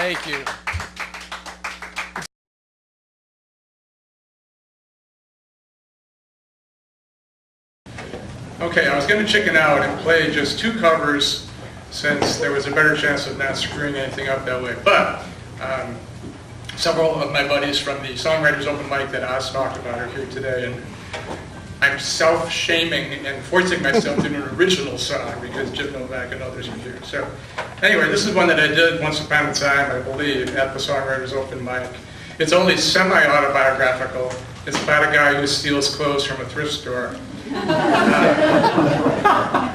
Thank you. Okay, I was going to chicken out and play just 2 covers since there was a better chance of not screwing anything up that way. But several of my buddies from the Songwriters Open Mic that Oz talked about are here today, and I'm self-shaming and forcing myself to do an original song because Jim Novak and others are here. So anyway, this is one that I did once upon a time, I believe, at the Songwriters Open Mic. It's only semi-autobiographical. It's about a guy who steals clothes from a thrift store.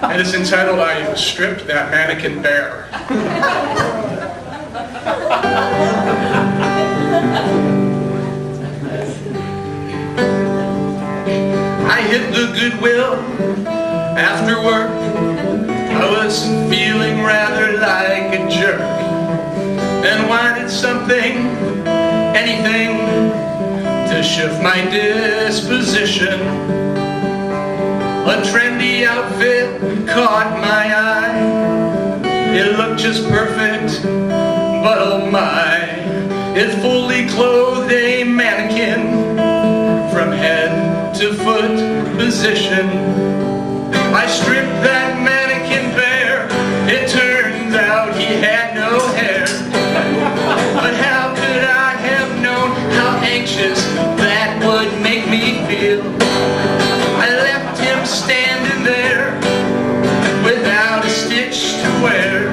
And it's entitled, I Stripped That Mannequin Bare. I hit the Goodwill after work. I was feeling rather like a jerk and wanted something, anything, to shift my disposition. A trendy outfit caught my eye. It looked just perfect, but oh my, it fully clothed a mannequin from head to foot position. I stripped that mannequin bare. It turned out he had no hair. But how could I have known how anxious that would make me feel? I left him standing there without a stitch to wear.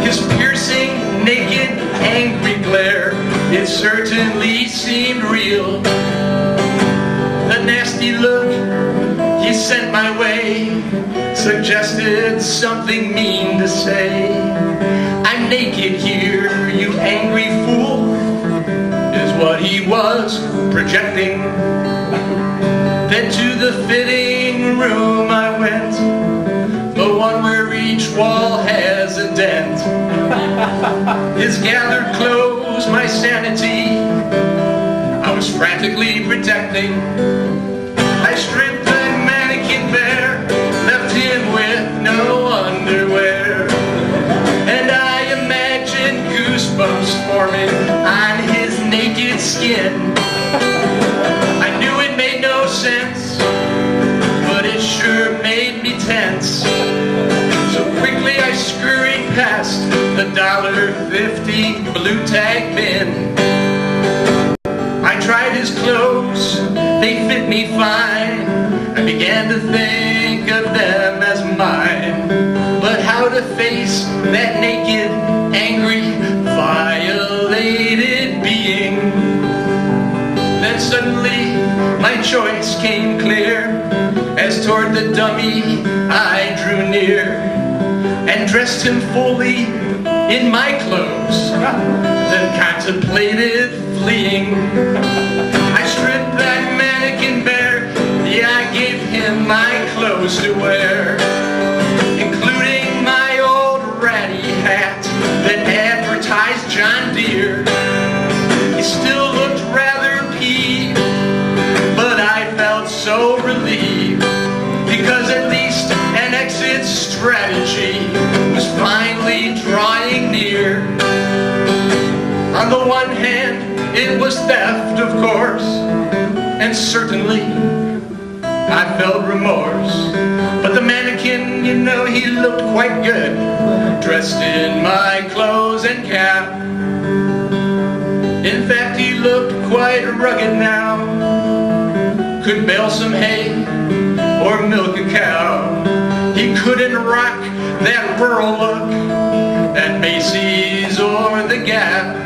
His piercing, naked, angry glare, it certainly seemed real. The nasty look he sent my way suggested something mean to say. I'm naked here, you angry fool, is what he was projecting. Then to the fitting room I went, the one where each wall has a dent. His gathered clothes, my sanity, I was frantically protecting. I stripped that mannequin bare, left him with no underwear. And I imagined goosebumps forming on his naked skin. I knew it made no sense, but it sure made me tense. So quickly I scurried past the $1.50 blue tag bin. I tried his clothes, they fit me fine. I began to think of them as mine. But how to face that naked, angry, violated being? Then suddenly my choice came clear, as toward the dummy I drew near and dressed him fully in my clothes, then contemplated fleeing. I stripped that mannequin bare, yeah, I gave him my clothes to wear, including my old ratty hat that advertised John Deere. He still looked rather peeved, but I felt so relieved, because at least an exit strategy was finally drawing near. On the one hand, it was theft, of course, and certainly I felt remorse. But the mannequin, you know, he looked quite good, dressed in my clothes and cap. In fact, he looked quite rugged now, could bale some hay or milk a cow. He couldn't rock that rural look at Macy's or the Gap.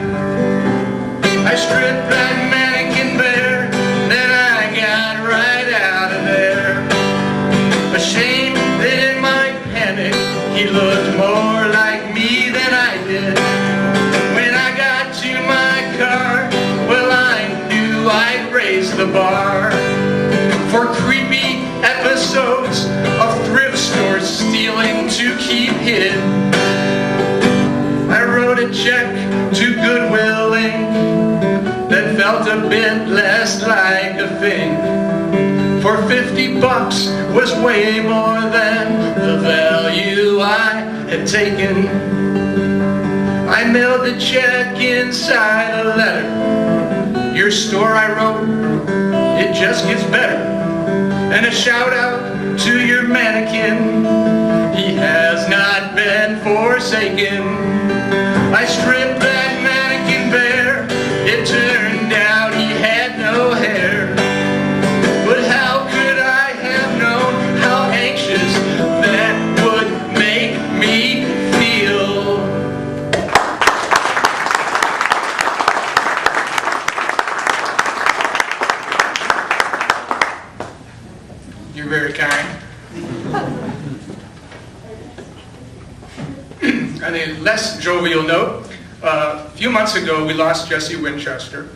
I stripped that mannequin bare, then I got right out of there. Ashamed that in my panic he looked more like me than I did. When I got to my car, well, I knew I'd raise the bar for creepy episodes of thrift stores stealing to keep hid. I wrote a check to Goodwill Inc. that felt a bit less like a thing. For $50 was way more than the value I had taken. I mailed a check inside a letter. Your store I wrote, it just gets better. And a shout out to your mannequin, he has not been forsaken. I stripped that mannequin bare, it turned out he had no hair. But how could I have known how anxious that would make me feel? You're very kind. On a less jovial note, a few months ago we lost Jesse Winchester.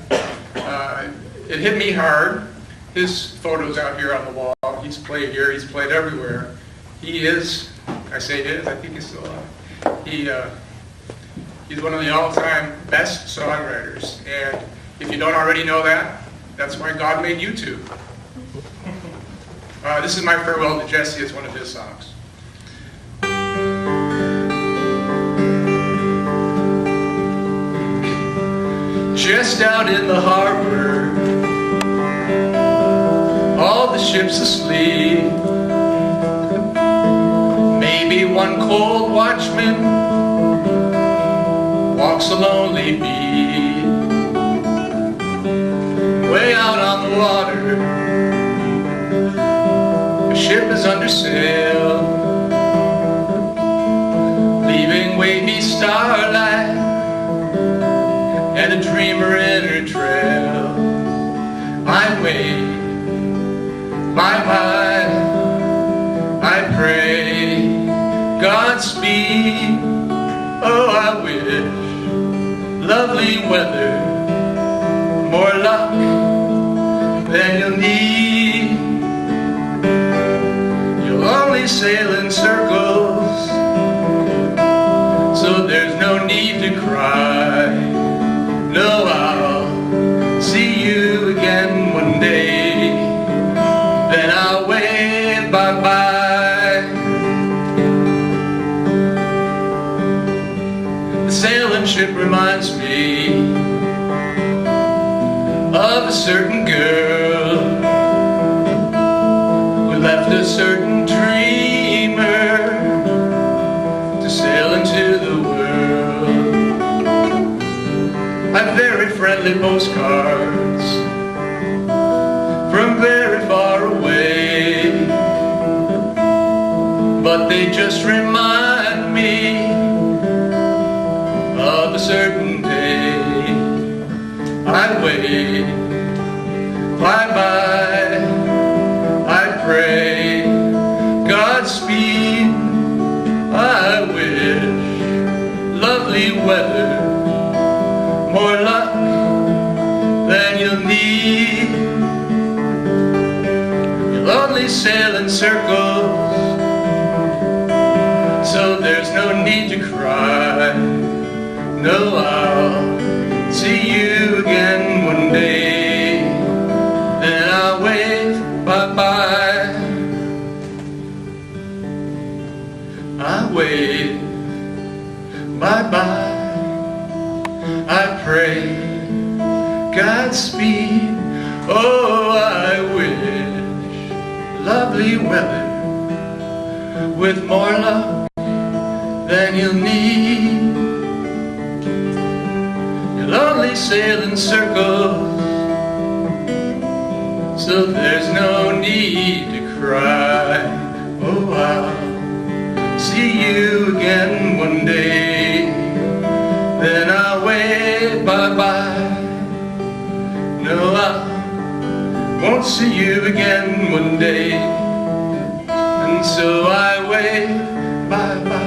It hit me hard. His photo's out here on the wall. He's played here, he's played everywhere. He is, I say is, I think he's still alive. He's one of the all-time best songwriters. And if you don't already know that, that's why God made YouTube. This is my farewell to Jesse. It's one of his songs. Just out in the harbor, all the ships asleep. Maybe one cold watchman walks a lonely beat. Way out on the water, a ship is under sail, leaving wavy starlight and a dreamer in her trail. I wait, my, I pray, Godspeed. Oh, I wish lovely weather, more luck than you'll need. You'll only sail in circles, so there's no need to cry. No, I'll see you again one day, then I'll wave bye-bye. The sailing ship reminds me of a certain girl who left a certain dreamer to sail into the world. I've very friendly postcards from very far away, but they just remind me of a certain day. I wait, bye-bye, I pray, Godspeed. I wish lovely weather, more luck than you'll need. You'll only sail in circles, so there's no need to cry. No, I'll see you again one day, then I'll wave bye-bye. I wave bye-bye, I pray, Godspeed. Oh, I wish lovely weather with more luck than you'll need. You'll only sail in circles, so there's no need to cry. Oh, I'll see you again one day, then I'll wave bye-bye. No, I won't see you again one day, and so I wave bye-bye.